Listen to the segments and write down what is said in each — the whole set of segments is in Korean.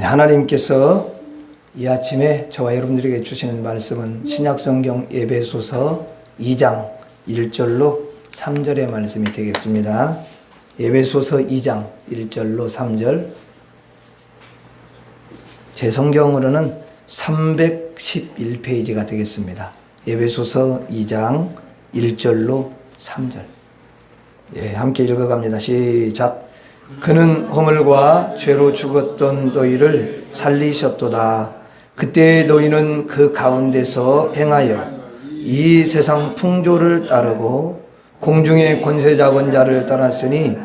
하나님께서 이 아침에 저와 여러분들에게 주시는 말씀은 신약성경 에베소서 2장 1절로 3절의 말씀이 되겠습니다. 에베소서 2장 1절로 3절, 제 성경으로는 311페이지가 되겠습니다. 에베소서 2장 1절로 3절. 함께 읽어갑니다. 시작. 그는 허물과 죄로 죽었던 너희를 살리셨도다. 그때 너희는 그 가운데서 행하여 이 세상 풍조를 따르고 공중의 권세 잡은 자를 따랐으니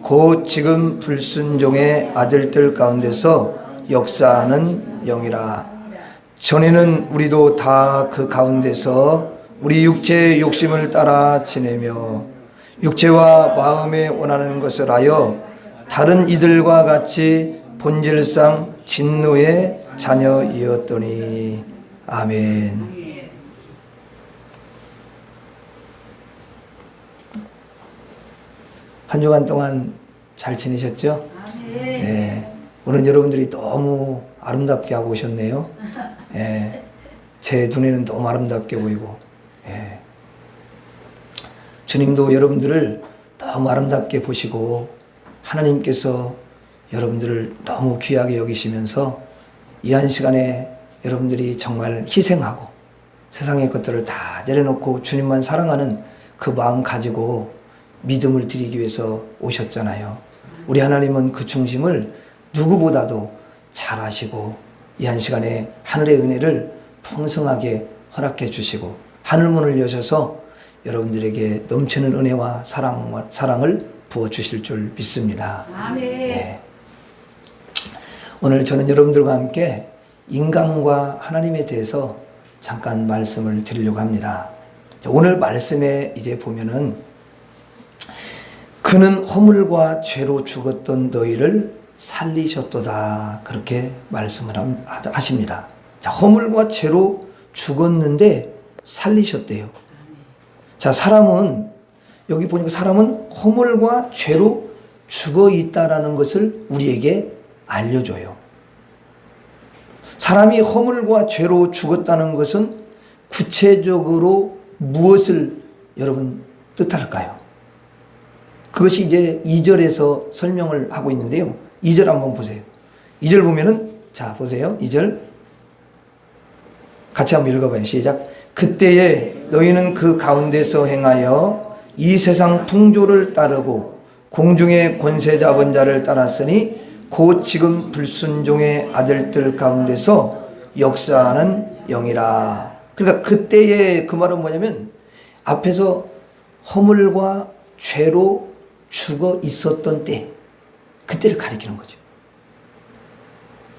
곧 지금 불순종의 아들들 가운데서 역사하는 영이라. 전에는 우리도 다 그 가운데서 우리 육체의 욕심을 따라 지내며 육체와 마음에 원하는 것을 하여 다른 이들과 같이 본질상 진노의 자녀이었더니. 아멘. 한 주간 동안 잘 지내셨죠? 네. 오늘 여러분들이 너무 아름답게 하고 오셨네요. 네. 제 눈에는 너무 아름답게 보이고, 네. 주님도 여러분들을 너무 아름답게 보시고 하나님께서 여러분들을 너무 귀하게 여기시면서 이 한 시간에 여러분들이 정말 희생하고 세상의 것들을 다 내려놓고 주님만 사랑하는 그 마음 가지고 믿음을 드리기 위해서 오셨잖아요. 우리 하나님은 그 중심을 누구보다도 잘 아시고 이 한 시간에 하늘의 은혜를 풍성하게 허락해 주시고 하늘문을 여셔서 여러분들에게 넘치는 은혜와 사랑을 부어주실 줄 믿습니다. 아멘. 네. 오늘 저는 여러분들과 함께 인간과 하나님에 대해서 잠깐 말씀을 드리려고 합니다. 오늘 말씀에 이제 보면은 그는 허물과 죄로 죽었던 너희를 살리셨도다, 그렇게 말씀을 하십니다. 자, 허물과 죄로 죽었는데 살리셨대요. 자, 사람은 여기 보니까 사람은 허물과 죄로 죽어 있다라는 것을 우리에게 알려줘요. 사람이 허물과 죄로 죽었다는 것은 구체적으로 무엇을 여러분 뜻할까요? 그것이 이제 2절에서 설명을 하고 있는데요. 2절 한번 보세요. 2절 보면은, 자, 보세요. 2절. 같이 한번 읽어봐요. 시작. 그때에 너희는 그 가운데서 행하여 이 세상 풍조를 따르고 공중의 권세 잡은 자를 따랐으니 곧 지금 불순종의 아들들 가운데서 역사하는 영이라. 그러니까 그때의 그 말은 뭐냐면 앞에서 허물과 죄로 죽어 있었던 때, 그때를 가리키는 거죠.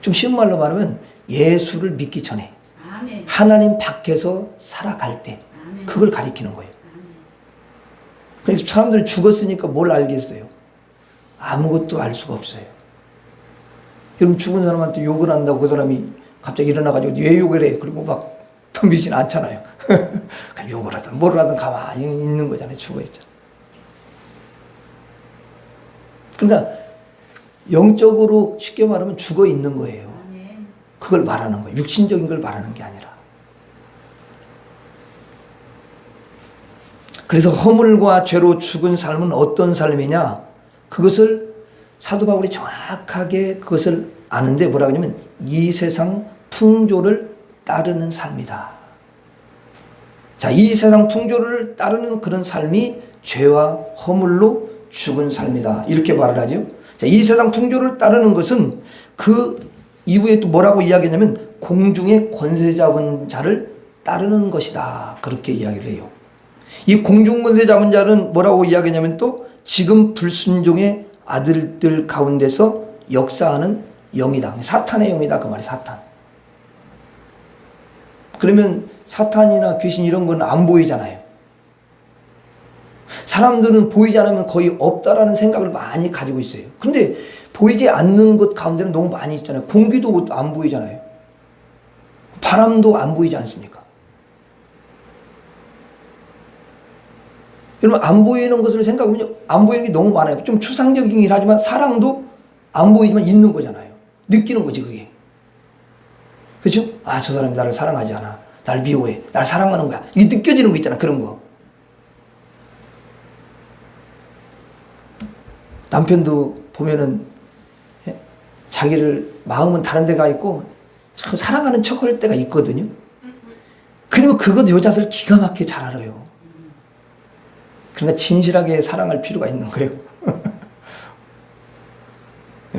좀 쉬운 말로 말하면 예수를 믿기 전에, 아멘. 하나님 밖에서 살아갈 때, 아멘. 그걸 가리키는 거예요. 그래서 사람들이 죽었으니까 뭘 알겠어요? 아무것도 알 수가 없어요. 여러분, 죽은 사람한테 욕을 한다고 그 사람이 갑자기 일어나가지고 왜 욕을 해? 그리고 막 덤비진 않잖아요. 그냥 욕을 하든 뭘 하든 가만히 있는 거잖아요. 죽어있잖아요. 그러니까 영적으로 쉽게 말하면 죽어 있는 거예요. 그걸 말하는 거예요. 육신적인 걸 말하는 게 아니라. 그래서 허물과 죄로 죽은 삶은 어떤 삶이냐? 그것을 사도 바울이 정확하게 그것을 아는데 뭐라고 하냐면 이 세상 풍조를 따르는 삶이다. 자, 이 세상 풍조를 따르는 그런 삶이 죄와 허물로 죽은 삶이다, 이렇게 말을 하죠. 자, 이 세상 풍조를 따르는 것은 그 이후에 또 뭐라고 이야기하냐면 공중의 권세 잡은 자를 따르는 것이다, 그렇게 이야기를 해요. 이 공중 권세 잡은 자는 뭐라고 이야기하냐면 또 지금 불순종의 아들들 가운데서 역사하는 영이다. 사탄의 영이다, 그 말이 사탄. 그러면 사탄이나 귀신 이런 건 안 보이잖아요. 사람들은 보이지 않으면 거의 없다라는 생각을 많이 가지고 있어요. 그런데 보이지 않는 것 가운데는 너무 많이 있잖아요. 공기도 안 보이잖아요. 바람도 안 보이지 않습니까? 여러분, 안 보이는 것으로 생각하면 안 보이는 게 너무 많아요. 좀 추상적이긴 하지만 사랑도 안 보이지만 있는 거잖아요. 느끼는 거지 그게. 그렇죠? 아, 저 사람이 나를 사랑하지 않아. 날 미워해. 날 사랑하는 거야. 이게 느껴지는 거 있잖아. 그런 거. 남편도 보면은 자기를 마음은 다른 데가 있고 참 사랑하는 척 할 때가 있거든요. 그리고 그것 여자들 기가 막히게 잘 알아요. 그러니까 진실하게 사랑할 필요가 있는 거예요.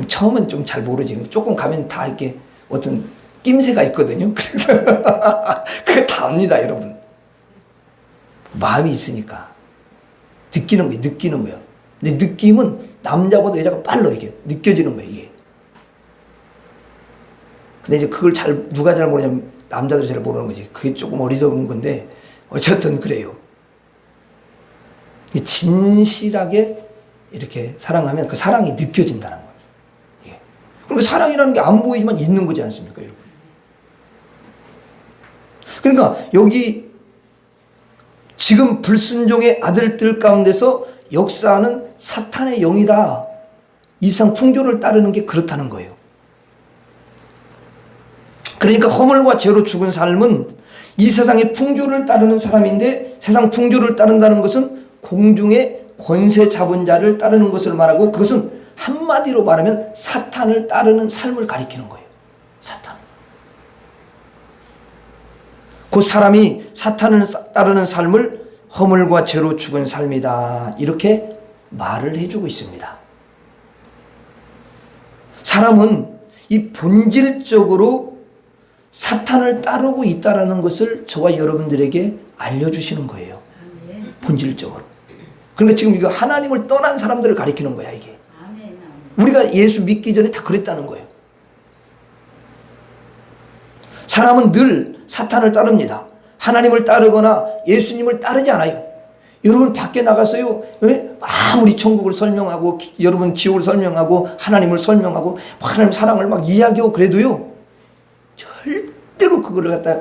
처음은 좀 잘 모르지. 조금 가면 다 이렇게 어떤 낌새가 있거든요. 그게 다 압니다, 여러분. 마음이 있으니까. 느끼는 거예요, 느끼는 거예요. 근데 느낌은 남자보다 여자가 빨라, 이게. 느껴지는 거예요, 이게. 근데 이제 그걸 누가 잘 모르냐면 남자들이 잘 모르는 거지. 그게 조금 어리석은 건데, 어쨌든 그래요. 진실하게 이렇게 사랑하면 그 사랑이 느껴진다는 거예요. 예. 그리고 사랑이라는 게 안 보이지만 있는 거지 않습니까, 여러분? 그러니까 여기 지금 불순종의 아들들 가운데서 역사하는 사탄의 영이다. 이상 풍조를 따르는 게 그렇다는 거예요. 그러니까 허물과 죄로 죽은 삶은 이 세상의 풍조를 따르는 사람인데, 세상 풍조를 따른다는 것은 공중의 권세 잡은 자를 따르는 것을 말하고, 그것은 한마디로 말하면 사탄을 따르는 삶을 가리키는 거예요. 사탄. 그 사람이 사탄을 따르는 삶을 허물과 죄로 죽은 삶이다. 이렇게 말을 해주고 있습니다. 사람은 이 본질적으로 사탄을 따르고 있다는 것을 저와 여러분들에게 알려주시는 거예요. 본질적으로. 그러니까 지금 이거 하나님을 떠난 사람들을 가리키는 거야, 이게. 우리가 예수 믿기 전에 다 그랬다는 거예요. 사람은 늘 사탄을 따릅니다. 하나님을 따르거나 예수님을 따르지 않아요. 여러분 밖에 나가서요, 아무리 천국을 설명하고 여러분 지옥을 설명하고 하나님을 설명하고 하나님 사랑을 막 이야기하고 그래도요, 절대로 그거를 갖다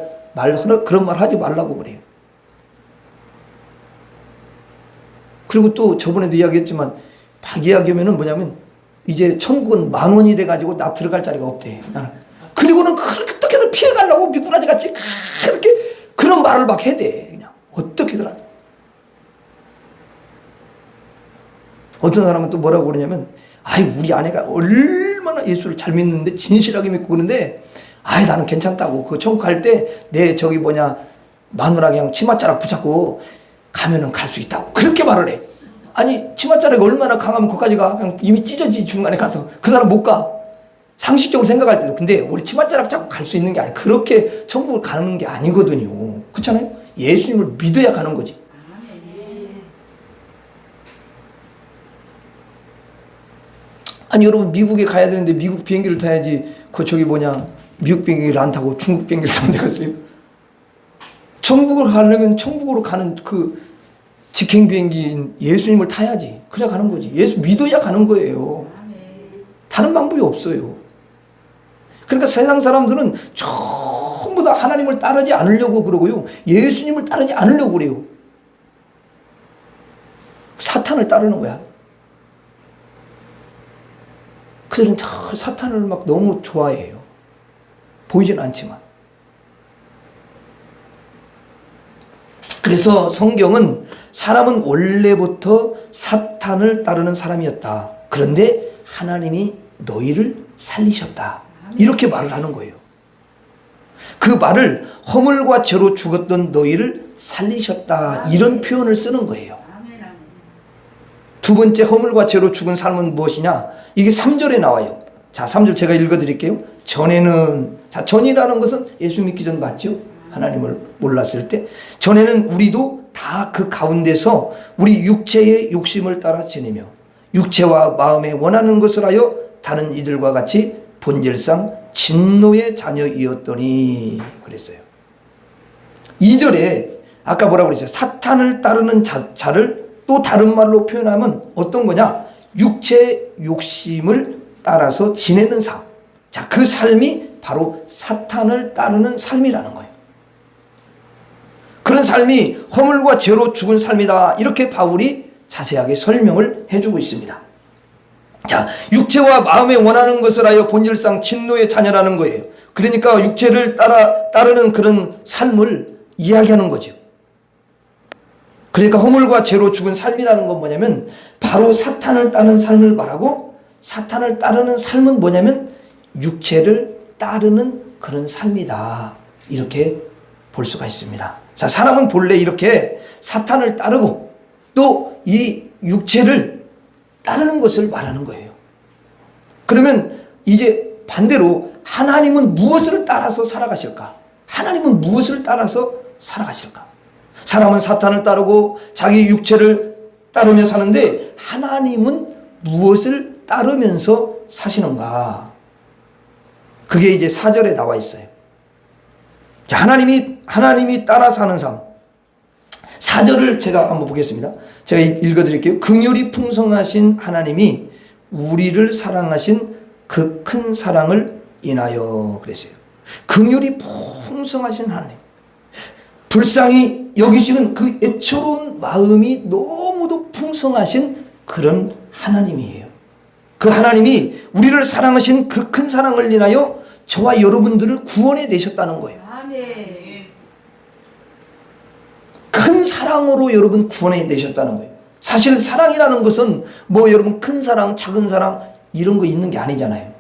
그런 말 하지 말라고 그래요. 그리고 또 저번에도 이야기했지만 막 이야기하면은 뭐냐면 이제 천국은 10,000원이 돼가지고 나 들어갈 자리가 없대. 나는. 그리고는 그렇게 어떻게든 피해가려고 미꾸라지 같이 그렇게 그런 말을 막 해대. 그냥 어떻게든. 어떤 사람은 또 뭐라고 그러냐면, 아이 우리 아내가 얼마나 예수를 잘 믿는데 진실하게 믿고 그러는데, 아이 나는 괜찮다고. 그 천국 갈 때 내 마누라 그냥 치맛자락 붙잡고 가면은 갈 수 있다고. 그렇게 말을 해. 아니 치맛자락이 얼마나 강하면 거기까지 가. 그냥 이미 찢어지 중간에 가서 그 사람 못 가. 상식적으로 생각할 때도. 근데 우리 치맛자락 잡고 갈 수 있는 게 아니야. 그렇게 천국을 가는 게 아니거든요. 그렇잖아요. 예수님을 믿어야 가는 거지. 아니 여러분 미국에 가야 되는데 미국 비행기를 타야지. 미국 비행기를 안 타고 중국 비행기를 타면 되겠어요? 천국을 가려면 천국으로 가는 그 직행 비행기인 예수님을 타야지. 그래야 가는 거지. 예수 믿어야 가는 거예요. 다른 방법이 없어요. 그러니까 세상 사람들은 전부 다 하나님을 따르지 않으려고 그러고요, 예수님을 따르지 않으려고 그래요. 사탄을 따르는 거야. 그들은 사탄을 막 너무 좋아해요. 보이진 않지만. 그래서 성경은 사람은 원래부터 사탄을 따르는 사람이었다. 그런데 하나님이 너희를 살리셨다. 이렇게 말을 하는 거예요. 그 말을 허물과 죄로 죽었던 너희를 살리셨다. 이런 표현을 쓰는 거예요. 두 번째 허물과 죄로 죽은 삶은 무엇이냐? 이게 3절에 나와요. 자, 3절 제가 읽어드릴게요. 전에는, 자, 전이라는 것은 예수 믿기 전 맞죠? 하나님을 몰랐을 때. 전에는 우리도 다 그 가운데서 우리 육체의 욕심을 따라 지내며 육체와 마음에 원하는 것을 하여 다른 이들과 같이 본질상 진노의 자녀이었더니 그랬어요. 2절에 아까 뭐라고 그랬어요? 사탄을 따르는 자를 또 다른 말로 표현하면 어떤 거냐? 육체의 욕심을 따라서 지내는 삶. 자, 그 삶이 바로 사탄을 따르는 삶이라는 거예요. 그런 삶이 허물과 죄로 죽은 삶이다. 이렇게 바울이 자세하게 설명을 해주고 있습니다. 자, 육체와 마음에 원하는 것을 하여 본질상 진노의 자녀라는 거예요. 그러니까 육체를 따르는 그런 삶을 이야기하는 거죠. 그러니까 허물과 죄로 죽은 삶이라는 건 뭐냐면 바로 사탄을 따르는 삶을 말하고, 사탄을 따르는 삶은 뭐냐면 육체를 따르는 그런 삶이다, 이렇게 볼 수가 있습니다. 자, 사람은 본래 이렇게 사탄을 따르고 또 이 육체를 따르는 것을 말하는 거예요. 그러면 이제 반대로 하나님은 무엇을 따라서 살아가실까? 하나님은 무엇을 따라서 살아가실까? 사람은 사탄을 따르고 자기 육체를 따르며 사는데 하나님은 무엇을 따르면서 사시는가? 그게 이제 4절에 나와 있어요. 자, 하나님이 따라 사는 삶. 4절을 제가 한번 보겠습니다. 제가 읽어드릴게요. 긍휼이 풍성하신 하나님이 우리를 사랑하신 그 큰 사랑을 인하여 그랬어요. 긍휼이 풍성하신 하나님, 불쌍히 여기시는 그 애처로운 마음이 너무도 풍성하신 그런 하나님이에요. 그 하나님이 우리를 사랑하신 그 큰 사랑을 인하여 저와 여러분들을 구원해 내셨다는 거예요. 아멘. 큰 사랑으로 여러분 구원해 내셨다는 거예요. 사실 사랑이라는 것은 뭐 여러분 큰 사랑, 작은 사랑 이런 거 있는 게 아니잖아요.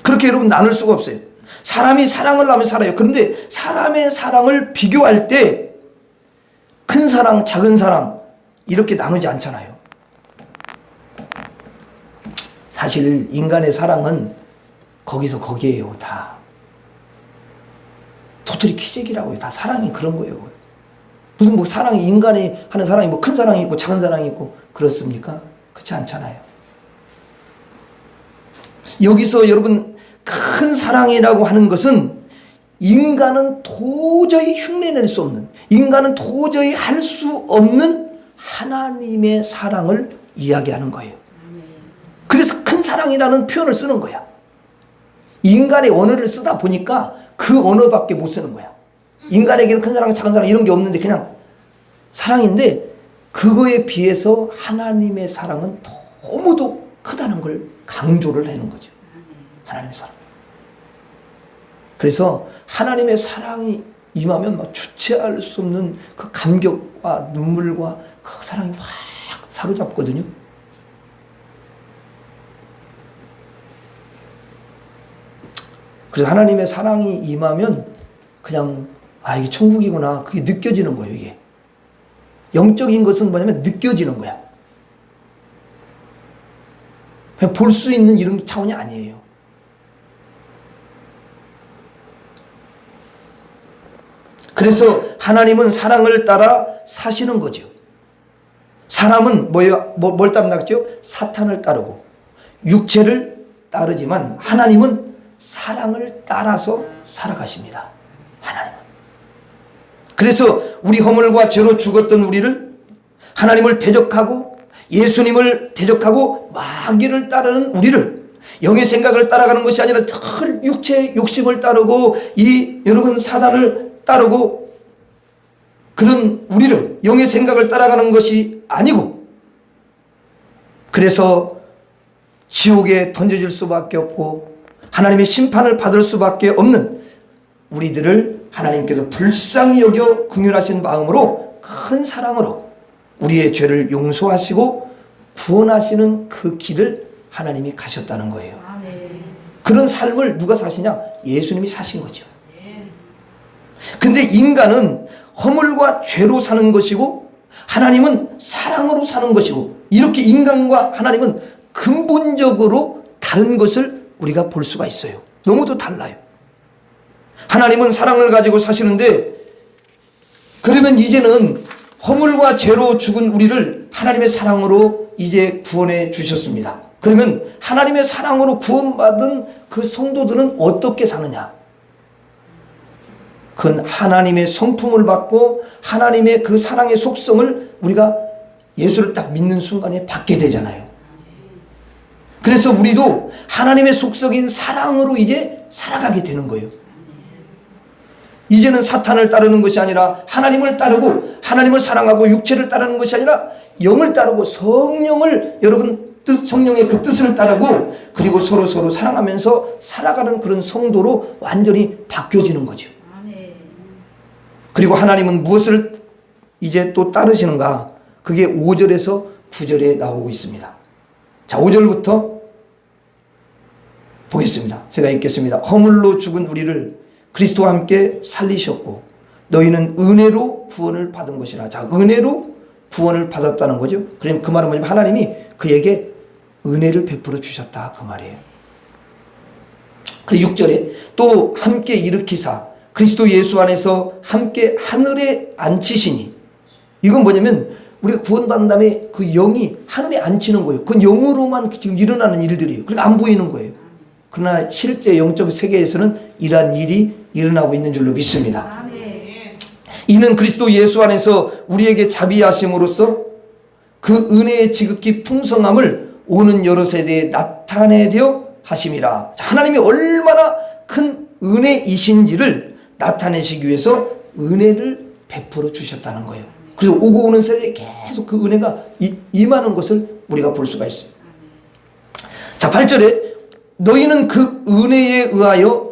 그렇게 여러분 나눌 수가 없어요. 사람이 사랑을 하며 살아요. 그런데 사람의 사랑을 비교할 때 큰 사랑, 작은 사랑 이렇게 나누지 않잖아요. 사실 인간의 사랑은 거기서 거기에요. 다 도토리 키재기라고요. 다 사랑이 그런 거예요. 무슨 뭐 사랑이, 인간이 하는 사랑이 뭐 큰 사랑이 있고 작은 사랑이 있고 그렇습니까? 그렇지 않잖아요. 여기서 여러분 큰 사랑이라고 하는 것은 인간은 도저히 흉내낼 수 없는, 인간은 도저히 할 수 없는 하나님의 사랑을 이야기하는 거예요. 그래서 큰 사랑이라는 표현을 쓰는 거야. 인간의 언어를 쓰다 보니까 그 언어밖에 못 쓰는 거야. 인간에게는 큰 사랑, 작은 사랑 이런 게 없는데 그냥 사랑인데, 그거에 비해서 하나님의 사랑은 너무도 크다는 걸 강조를 하는 거죠. 하나님의 사랑. 그래서 하나님의 사랑이 임하면 막 주체할 수 없는 그 감격과 눈물과 그 사랑이 확 사로잡거든요. 그래서 하나님의 사랑이 임하면 그냥 이게 천국이구나, 그게 느껴지는 거예요. 이게 영적인 것은 뭐냐면 느껴지는 거야. 그냥 볼 수 있는 이런 차원이 아니에요. 그래서 하나님은 사랑을 따라 사시는 거죠. 사람은 뭘 따른다고요? 사탄을 따르고 육체를 따르지만 하나님은 사랑을 따라서 살아가십니다. 하나님은. 그래서 우리 허물과 죄로 죽었던 우리를, 하나님을 대적하고 예수님을 대적하고 마귀를 따르는 우리를, 영의 생각을 따라가는 것이 아니라 늘 육체의 욕심을 따르고 여러분 사단을 따르고 그런 우리를, 영의 생각을 따라가는 것이 아니고, 그래서 지옥에 던져질 수밖에 없고 하나님의 심판을 받을 수밖에 없는 우리들을 하나님께서 불쌍히 여겨 긍휼하신 마음으로, 큰 사랑으로 우리의 죄를 용서하시고 구원하시는 그 길을 하나님이 가셨다는 거예요. 아멘. 그런 삶을 누가 사시냐? 예수님이 사신 거죠. 근데 인간은 허물과 죄로 사는 것이고 하나님은 사랑으로 사는 것이고, 이렇게 인간과 하나님은 근본적으로 다른 것을 우리가 볼 수가 있어요. 너무도 달라요. 하나님은 사랑을 가지고 사시는데, 그러면 이제는 허물과 죄로 죽은 우리를 하나님의 사랑으로 이제 구원해 주셨습니다. 그러면 하나님의 사랑으로 구원받은 그 성도들은 어떻게 사느냐? 그건 하나님의 성품을 받고 하나님의 그 사랑의 속성을 우리가 예수를 딱 믿는 순간에 받게 되잖아요. 그래서 우리도 하나님의 속성인 사랑으로 이제 살아가게 되는 거예요. 이제는 사탄을 따르는 것이 아니라 하나님을 따르고 하나님을 사랑하고 육체를 따르는 것이 아니라 영을 따르고 성령을 여러분 성령의 그 뜻을 따르고 그리고 서로 사랑하면서 살아가는 그런 성도로 완전히 바뀌어지는 거죠. 그리고 하나님은 무엇을 이제 또 따르시는가? 그게 5절에서 9절에 나오고 있습니다. 자, 5절부터 보겠습니다. 제가 읽겠습니다. 허물로 죽은 우리를 그리스도와 함께 살리셨고 너희는 은혜로 구원을 받은 것이라. 자, 은혜로 구원을 받았다는 거죠. 그럼 그 말은 뭐냐면 하나님이 그에게 은혜를 베풀어 주셨다 그 말이에요. 그리고 6절에 또 함께 일으키사 그리스도 예수 안에서 함께 하늘에 앉히시니. 이건 뭐냐면 우리가 구원받은 다음에 그 영이 하늘에 앉히는 거예요. 그건 영으로만 지금 일어나는 일들이에요. 그러니까 안 보이는 거예요. 그러나 실제 영적 세계에서는 이러한 일이 일어나고 있는 줄로 믿습니다. 이는 그리스도 예수 안에서 우리에게 자비하심으로써 그 은혜의 지극히 풍성함을 오는 여러 세대에 나타내려 하심이라. 하나님이 얼마나 큰 은혜이신지를 나타내시기 위해서 은혜를 베풀어 주셨다는 거예요. 그래서 오고 오는 세대에 계속 그 은혜가 임하는 것을 우리가 볼 수가 있어요. 자, 8절에 너희는 그 은혜에 의하여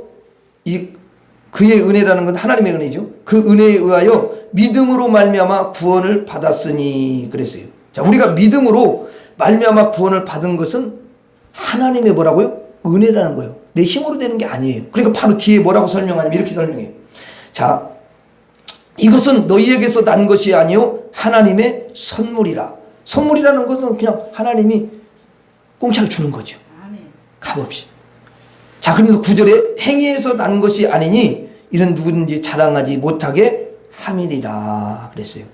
그의 은혜라는 건 하나님의 은혜죠. 그 은혜에 의하여 믿음으로 말미암아 구원을 받았으니 그랬어요. 자, 우리가 믿음으로 말미암아 구원을 받은 것은 하나님의 뭐라고요? 은혜라는 거예요. 내 힘으로 되는 게 아니에요. 그러니까 바로 뒤에 뭐라고 설명하냐면 이렇게 설명해요. 자, 이것은 너희에게서 난 것이 아니요 하나님의 선물이라. 선물이라는 것은 그냥 하나님이 공짜로 주는 거죠. 값없이. 자, 그러면서 9절에 행위에서 난 것이 아니니 이런 누구든지 자랑하지 못하게 함이니라 그랬어요.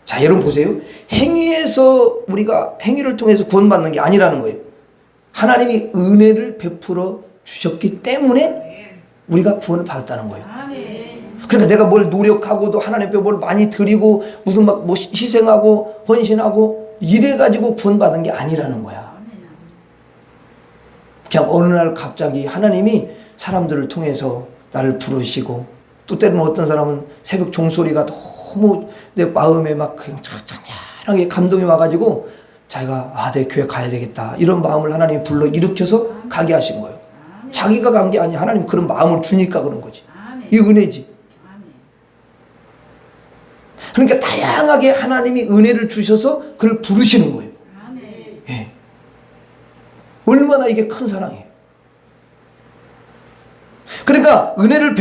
자, 여러분 보세요. 행위에서 우리가 행위를 통해서 구원받는 게 아니라는 거예요. 하나님이 은혜를 베풀어 주셨기 때문에 우리가 구원을 받았다는 거예요. 그러니까 내가 뭘 노력하고도 하나님 앞에 뭘 많이 드리고 무슨 막 뭐 희생하고 헌신하고 이래가지고 구원받은 게 아니라는 거야. 그냥 어느 날 갑자기 하나님이 사람들을 통해서 나를 부르시고 또 때로는 어떤 사람은 새벽 종소리가 너무 내 마음에 막 그냥 찬찬하게 감동이 와가지고 자기가 내 교회 가야 되겠다 이런 마음을 하나님이 불러 일으켜서 가게 하신 거예요. 자기가 간 게 아니야. 하나님 그런 마음을 주니까 그런 거지. 이 은혜지. 그러니까 다양하게 하나님이 은혜를 주셔서 그를 부르시는 거예요. 예. 얼마나 이게 큰 사랑이에요. 그러니까 은혜를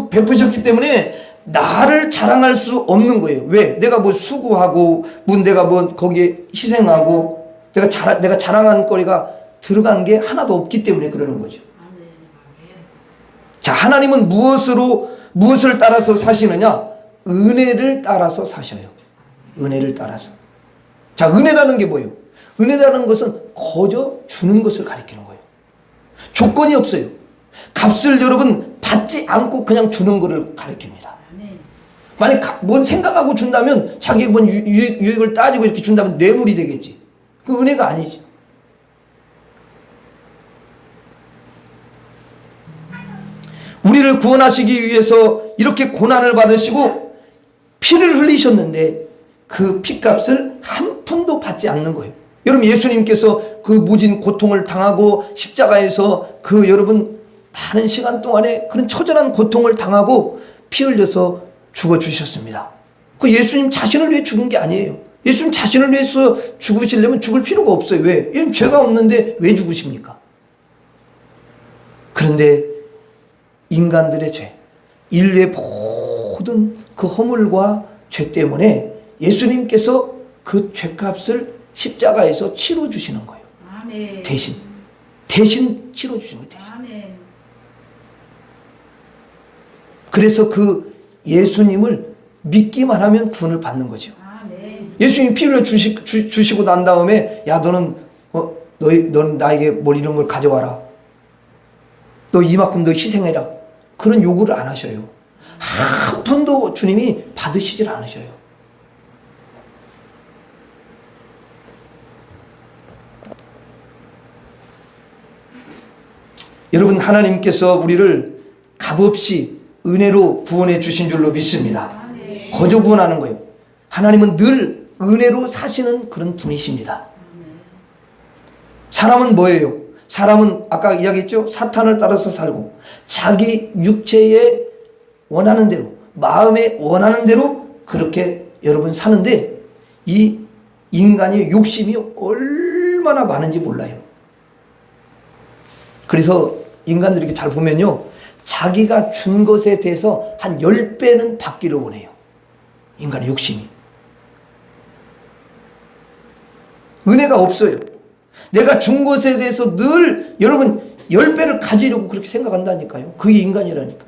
베푸셨기 때문에 나를 자랑할 수 없는 거예요. 왜? 내가 뭐 수고하고 내가 뭐 거기에 희생하고 내가 자랑하는 거리가 들어간 게 하나도 없기 때문에 그러는 거죠. 자, 하나님은 무엇을 따라서 사시느냐? 은혜를 따라서 사셔요. 은혜를 따라서. 자, 은혜라는 게 뭐예요? 은혜라는 것은 거저 주는 것을 가리키는 거예요. 조건이 없어요. 값을 여러분 받지 않고 그냥 주는 것을 가리킵니다. 만약 뭔 생각하고 준다면 자기 뭔 유익을 따지고 이렇게 준다면 뇌물이 되겠지. 그 은혜가 아니지. 우리를 구원하시기 위해서 이렇게 고난을 받으시고 피를 흘리셨는데 그 피값을 한 푼도 받지 않는 거예요. 여러분 예수님께서 그 무진 고통을 당하고 십자가에서 그 여러분 많은 시간 동안에 그런 처절한 고통을 당하고 피 흘려서 죽어주셨습니다. 그 예수님 자신을 위해 죽은 게 아니에요. 예수님 자신을 위해서 죽으시려면 죽을 필요가 없어요. 왜? 얘는 죄가 없는데 왜 죽으십니까? 그런데 인간들의 죄, 인류의 모든 그 허물과 죄 때문에 예수님께서 그 죄값을 십자가에서 치러주시는 거예요. 아멘. 대신 치러주시는 거예요. 대신. 아멘. 그래서 그 예수님을 믿기만 하면 구원을 받는 거죠. 아멘. 예수님 피 흘려 주시고 난 다음에 너는 너는 나에게 뭘 이런 걸 가져와라. 너 이만큼 너 희생해라. 그런 요구를 안 하셔요. 한 푼도 주님이 받으시질 않으셔요. 여러분 하나님께서 우리를 값없이 은혜로 구원해 주신 줄로 믿습니다. 거저 구원하는 거예요. 하나님은 늘 은혜로 사시는 그런 분이십니다. 사람은 뭐예요? 사람은 아까 이야기했죠? 사탄을 따라서 살고 자기 육체에 원하는 대로, 마음에 원하는 대로 그렇게 여러분 사는데, 이 인간의 욕심이 얼마나 많은지 몰라요. 그래서 인간들이 이렇게 잘 보면요, 자기가 준 것에 대해서 한 10배는 받기를 원해요. 인간의 욕심이. 은혜가 없어요. 내가 준 것에 대해서 늘 여러분 10배를 가지려고 그렇게 생각한다니까요. 그게 인간이라니까.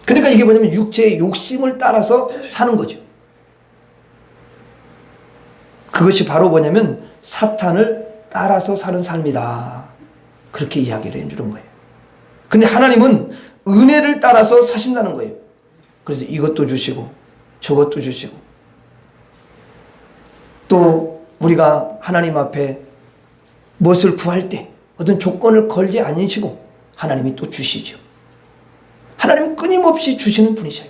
그러니까 이게 뭐냐면 육체의 욕심을 따라서 사는 거죠. 그것이 바로 뭐냐면 사탄을 따라서 사는 삶이다. 그렇게 이야기를 해주는 거예요. 근데 하나님은 은혜를 따라서 사신다는 거예요. 그래서 이것도 주시고 저것도 주시고, 또 우리가 하나님 앞에 무엇을 구할 때 어떤 조건을 걸지 않으시고 하나님이 또 주시죠. 하나님은 끊임없이 주시는 분이셔요.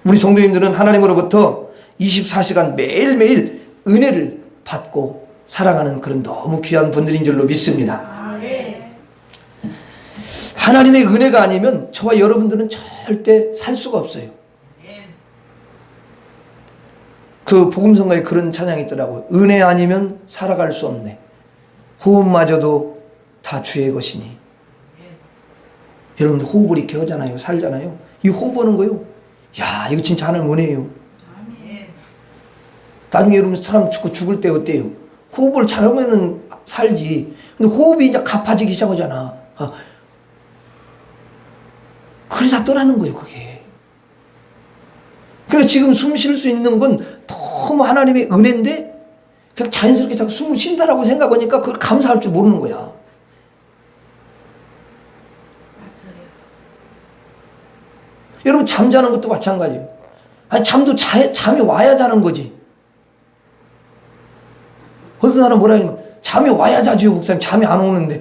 우리 성도님들은 하나님으로부터 24시간 매일매일 은혜를 받고 살아가는 그런 너무 귀한 분들인 줄로 믿습니다. 하나님의 은혜가 아니면 저와 여러분들은 절대 살 수가 없어요. 그 복음성가에 그런 찬양이 있더라고요. 은혜 아니면 살아갈 수 없네. 호흡마저도 다 주의 것이니. 여러분 호흡을 이렇게 하잖아요. 살잖아요. 이 호흡하는 거요. 야, 이거 진짜 하나님 은혜예요. 나중에 여러분 사람 죽을 때 어때요? 호흡을 잘하면은 살지. 근데 호흡이 이제 가파지기 시작하잖아. 그래서 떠나는 거예요, 그게. 그러니까 지금 숨 쉴 수 있는 건 너무 하나님의 은혜인데 그냥 자연스럽게 자꾸 숨을 쉰다라고 생각하니까 그걸 감사할 줄 모르는 거야. 여러분 잠자는 것도 마찬가지예요. 아니 잠도 잠이 와야 자는 거지. 어떤 사람은 뭐라 하냐면 잠이 와야 자지요, 목사님. 잠이 안 오는데.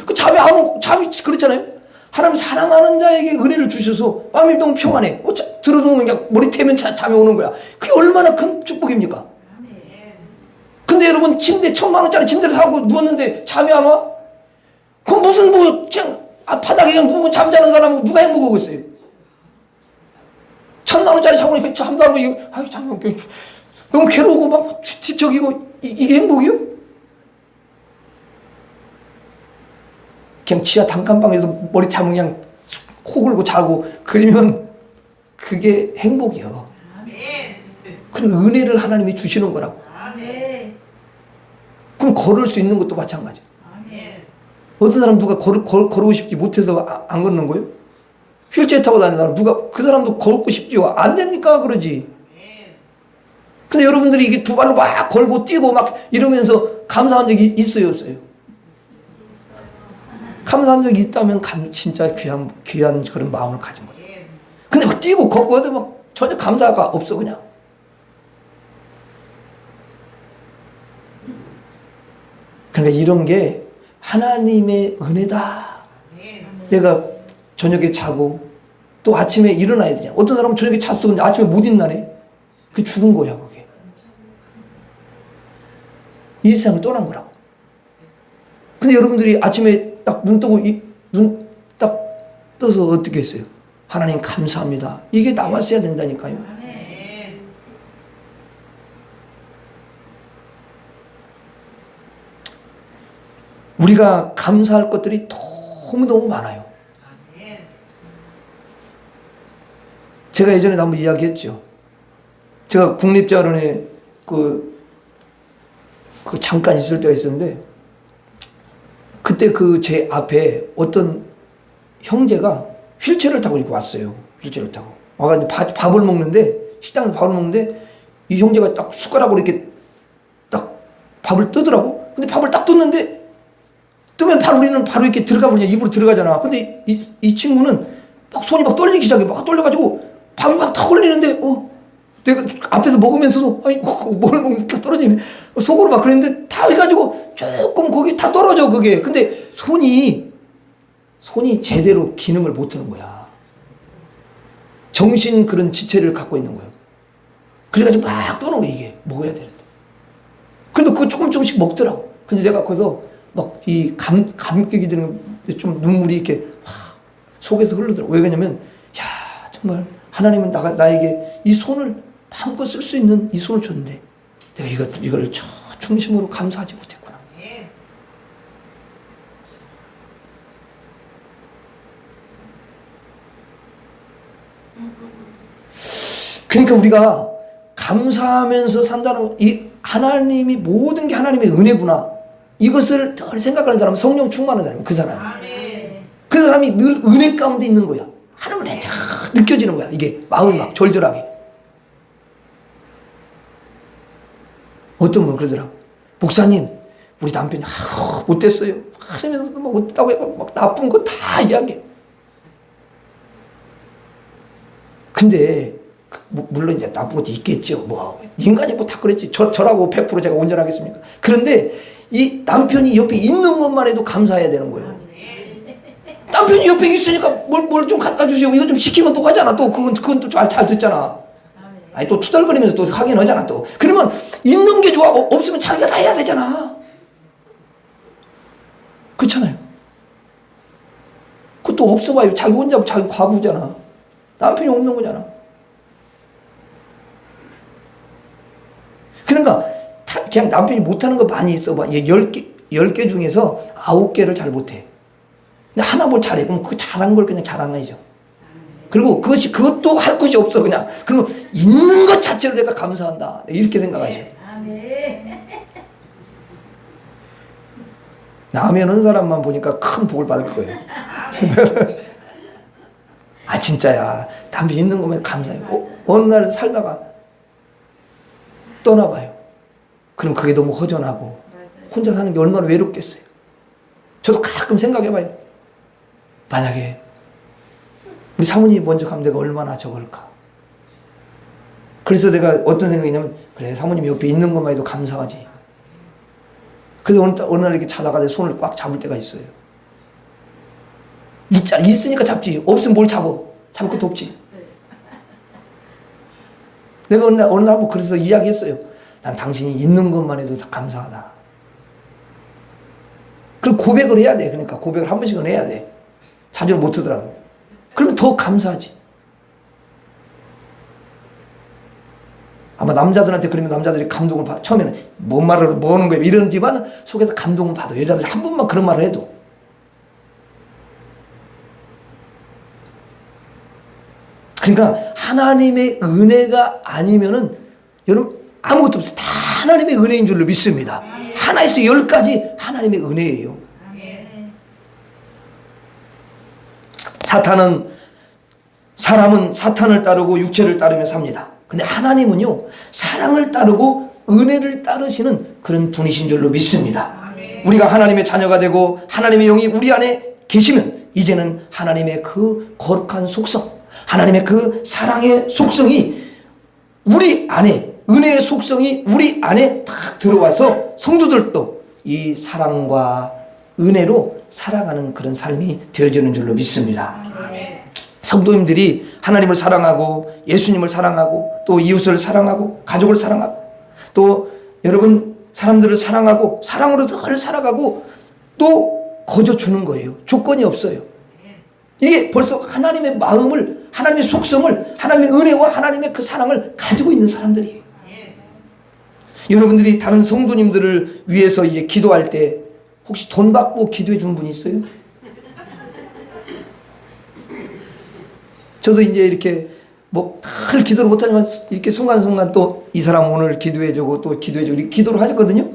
그 잠이 안 오고, 잠이 그렇잖아요. 하나님 사랑하는 자에게 은혜를 주셔서 마음이 너무 평안해. 들어놓으면 그냥 머리 태면 잠이 오는 거야. 그게 얼마나 큰 축복입니까? 근데 여러분 침대 1,000만 원짜리 침대를 사고 누웠는데 잠이 안 와? 그럼 무슨 그냥 바닥에 그냥 누우고 잠자는 사람은 누가 행복하고 있어요? 1,000만 원짜리 사고 있으니까 잠자고 아유 잠이 너무 괴로우고 막 지적이고 이게 행복이요? 그냥 지하 단칸방에서 머리 타면 그냥 코 골고 자고 그러면 그게 행복이요. 그럼 은혜를 하나님이 주시는 거라고. 그럼 걸을 수 있는 것도 마찬가지. 어떤 사람 누가 걸고 싶지 못해서 안 걷는 거예요? 휠체어 타고 다니는 사람 누가 그 사람도 걸고 싶지요? 안 되니까 그러지. 근데 여러분들이 이게 두 발로 막 걸고 뛰고 막 이러면서 감사한 적이 있어요, 없어요? 감사한 적이 있다면 진짜 귀한 그런 마음을 가진 거예요. 근데 막 뛰고 걷고 하도 막 전혀 감사가 없어, 그냥. 그러니까 이런 게 하나님의 은혜다. 내가 저녁에 자고 또 아침에 일어나야 되냐. 어떤 사람은 저녁에 잤어. 근데 아침에 못 일어나네. 그게 죽은 거야, 그게. 이 세상을 떠난 거라고. 근데 여러분들이 아침에 딱 눈 뜨고 눈 딱 떠서 어떻게 했어요? 하나님 감사합니다. 이게 나왔어야 된다니까요. 우리가 감사할 것들이 너무너무 많아요. 제가 예전에 한번 이야기했죠. 제가 국립대학원에 그 잠깐 있을 때가 있었는데 그때 제 앞에 어떤 형제가 휠체어를 타고 이렇게 왔어요. 휠체어를 타고. 와가지고 밥을 먹는데, 식당에서 밥을 먹는데, 이 형제가 딱 숟가락으로 이렇게 딱 밥을 뜨더라고. 근데 밥을 딱 떴는데, 뜨면 바로 우리는 바로 이렇게 들어가 버리냐, 입으로 들어가잖아. 근데 이 친구는 막 손이 막 떨리기 시작해. 막 떨려가지고 밥이 막 탁 흘리는데, 내가 앞에서 먹으면서도, 아니, 뭘 먹는 다 떨어지네. 속으로 막 그랬는데, 다 해가지고 조금 거기 다 떨어져, 그게. 근데 손이 손이 제대로 기능을 못 하는 거야. 정신 그런 지체를 갖고 있는 거예요. 그래가지고 막 떠는 거야. 이게 먹어야 되는데. 근데 그거 조금씩 먹더라고. 근데 내가 거기서 막 이 감격이 드는 좀 눈물이 이렇게 확 속에서 흐르더라고. 왜 그러냐면 야 정말 하나님은 나에게 이 손을 마음껏 쓸 수 있는 이 손을 줬는데 내가 이걸 중심으로 감사하지 못했구나. 그러니까 우리가 감사하면서 산다는 이 하나님이 모든 게 하나님의 은혜구나. 이것을 덜 생각하는 사람은 성령 충만한 사람이야. 그 사람. 그 사람이 늘 은혜 가운데 있는 거야. 하나님을 다 느껴지는 거야. 이게 마음이 막 절절하게. 어떤 분 그러더라고. 목사님, 우리 남편이 못됐어요. 하면서도 막 못됐다고 해서 막 나쁜 거 다 이야기해. 근데 물론 이제 나쁜 것도 있겠죠. 뭐 인간이 뭐 다 그랬지. 저라고 100% 제가 온전하겠습니까? 그런데 이 남편이 옆에 있는 것만 해도 감사해야 되는 거예요. 남편이 옆에 있으니까 뭘 좀 갖다 주시고 이거 좀 시키면 또 하잖아. 또 그건 또 잘 듣잖아. 아니 또 투덜거리면서 또 하긴 하잖아. 또 그러면 있는 게 좋아. 없으면 자기가 다 해야 되잖아. 그렇잖아요. 그것도 없어봐요. 자기 혼자 자기 과부잖아. 남편이 없는 거잖아. 그러니까 그냥 남편이 못하는 거 많이 있어봐. 10개 중에서 9개를 잘 못해. 근데 하나 뭘 잘해. 그럼 그 잘한 걸 그냥 자랑하죠. 그리고 그것도 할 것이 없어, 그냥. 그러면 있는 것 자체로 내가 감사한다. 이렇게 생각하죠. 라면 사람만 보니까 큰 복을 받을 거예요. 아, 진짜야. 남편 있는 것만 감사해요. 어느 날 살다가 떠나봐요. 그럼 그게 너무 허전하고 혼자 사는 게 얼마나 외롭겠어요. 저도 가끔 생각해봐요. 만약에 우리 사모님이 먼저 가면 내가 얼마나 적을까. 그래서 내가 어떤 생각이냐면 그래 사모님 옆에 있는 것만 해도 감사하지. 그래서 어느 날 이렇게 자다가 내 손을 꽉 잡을 때가 있어요. 있으니까 잡지. 없으면 뭘 잡어. 잡을 것도 없지. 내가 어느 날 한번 그래서 이야기했어요. 난 당신이 있는 것만 해도 다 감사하다. 그럼 고백을 해야 돼. 그러니까 고백을 한 번씩은 해야 돼. 자주는 못 하더라도. 그러면 더 감사하지. 아마 남자들한테 그러면 남자들이 감동을 받아. 처음에는 뭔 말을 뭐 하는 거야 이러지만 속에서 감동을 받아. 여자들이 한 번만 그런 말을 해도. 그러니까 하나님의 은혜가 아니면은 여러분 아무것도 없어요. 다 하나님의 은혜인 줄로 믿습니다. 하나에서 10가지 하나님의 은혜예요. 사람은 사탄을 따르고 육체를 따르며 삽니다. 근데 하나님은요, 사랑을 따르고 은혜를 따르시는 그런 분이신 줄로 믿습니다. 우리가 하나님의 자녀가 되고 하나님의 영이 우리 안에 계시면 이제는 하나님의 그 거룩한 속성, 하나님의 그 사랑의 속성이 우리 안에, 은혜의 속성이 우리 안에 딱 들어와서 성도들도 이 사랑과 은혜로 살아가는 그런 삶이 되어지는 줄로 믿습니다. 성도님들이 하나님을 사랑하고 예수님을 사랑하고 또 이웃을 사랑하고 가족을 사랑하고 또 여러분 사람들을 사랑하고 사랑으로 늘 살아가고 또 거저 주는 거예요. 조건이 없어요. 이게 벌써 하나님의 마음을, 하나님의 속성을, 하나님의 은혜와 하나님의 그 사랑을 가지고 있는 사람들이에요. 여러분들이 다른 성도님들을 위해서 이제 기도할 때 혹시 돈 받고 기도해 준 분 있어요? 저도 이제 이렇게 뭐 늘 기도를 못하지만 이렇게 순간순간 또 이 사람 오늘 기도해주고 또 기도해주고 이렇게 기도를 하셨거든요.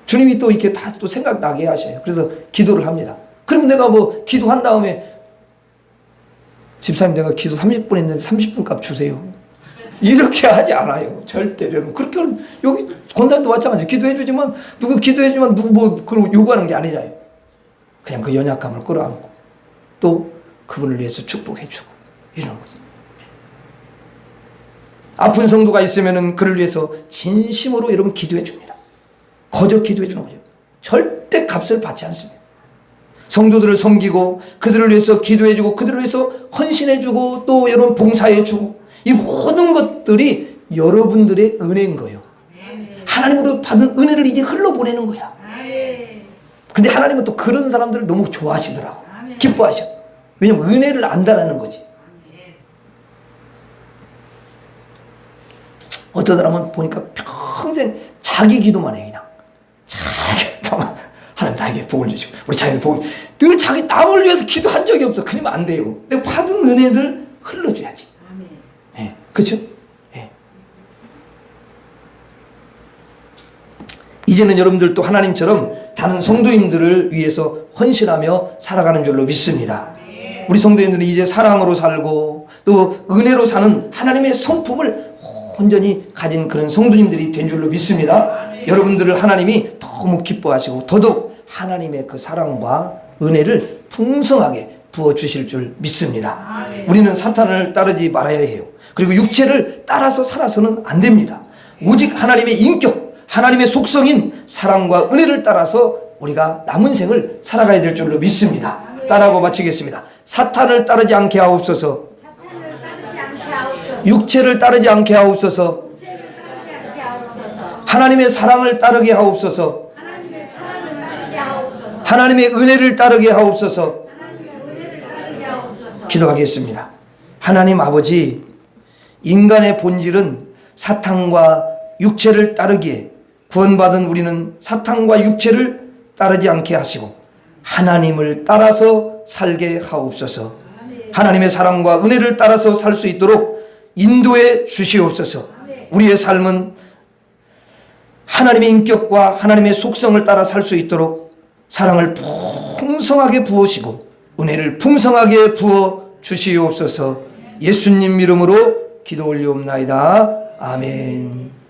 주님이 또 이렇게 다 또 생각나게 하셔요. 그래서 기도를 합니다. 그러면 내가 뭐 기도한 다음에 집사님 내가 기도 30분 했는데 30분 값 주세요. 이렇게 하지 않아요. 절대. 그렇게 여기 권사님도 마찬가지. 기도해주지만 누구 기도해주지만 누구 뭐 그걸 요구하는 게 아니잖아요. 그냥 그 연약감을 끌어안고 또 그분을 위해서 축복해주고 이러는 거죠. 아픈 성도가 있으면은 그를 위해서 진심으로 여러분 기도해 줍니다. 거저 기도해 주는 거죠. 절대 값을 받지 않습니다. 성도들을 섬기고 그들을 위해서 기도해주고 그들을 위해서 헌신해주고 또 여러분 봉사해주고 이 모든 것들이 여러분들의 은혜인 거예요. 하나님으로 받은 은혜를 이제 흘러보내는 거야. 근데 하나님은 또 그런 사람들을 너무 좋아하시더라고. 기뻐하셔. 왜냐면 은혜를 안다라는 거지. 어떤 사람은 보니까 평생 자기 기도만 해. 그냥 하나님 나에게 복을 주시고 우리 자기는 복을 늘 자기 남을 위해서 기도한 적이 없어. 그러면 안 돼요. 내가 받은 은혜를 흘러줘야지. 예, 그렇죠? 예. 이제는 여러분들도 하나님처럼 다른 성도님들을 위해서 헌신하며 살아가는 줄로 믿습니다. 우리 성도님들은 이제 사랑으로 살고 또 은혜로 사는 하나님의 성품을 온전히 가진 그런 성도님들이 된 줄로 믿습니다. 여러분들을 하나님이 너무 기뻐하시고 더더욱 하나님의 그 사랑과 은혜를 풍성하게 부어주실 줄 믿습니다. 우리는 사탄을 따르지 말아야 해요. 그리고 육체를 따라서 살아서는 안 됩니다. 오직 하나님의 인격, 하나님의 속성인 사랑과 은혜를 따라서 우리가 남은 생을 살아가야 될 줄로 믿습니다. 따라하고 마치겠습니다. 사탄을 따르지 않게 하옵소서. 육체를 따르지 않게 하옵소서. 하나님의 사랑을 따르게 하옵소서. 하나님의 은혜를 따르게 하옵소서. 기도하겠습니다. 하나님 아버지, 인간의 본질은 사탄과 육체를 따르기에 구원받은 우리는 사탄과 육체를 따르지 않게 하시고 하나님을 따라서 살게 하옵소서. 하나님의 사랑과 은혜를 따라서 살 수 있도록 인도해 주시옵소서. 우리의 삶은 하나님의 인격과 하나님의 속성을 따라 살 수 있도록 사랑을 풍성하게 부으시고 은혜를 풍성하게 부어 주시옵소서. 예수님 이름으로 기도 올리옵나이다. 아멘.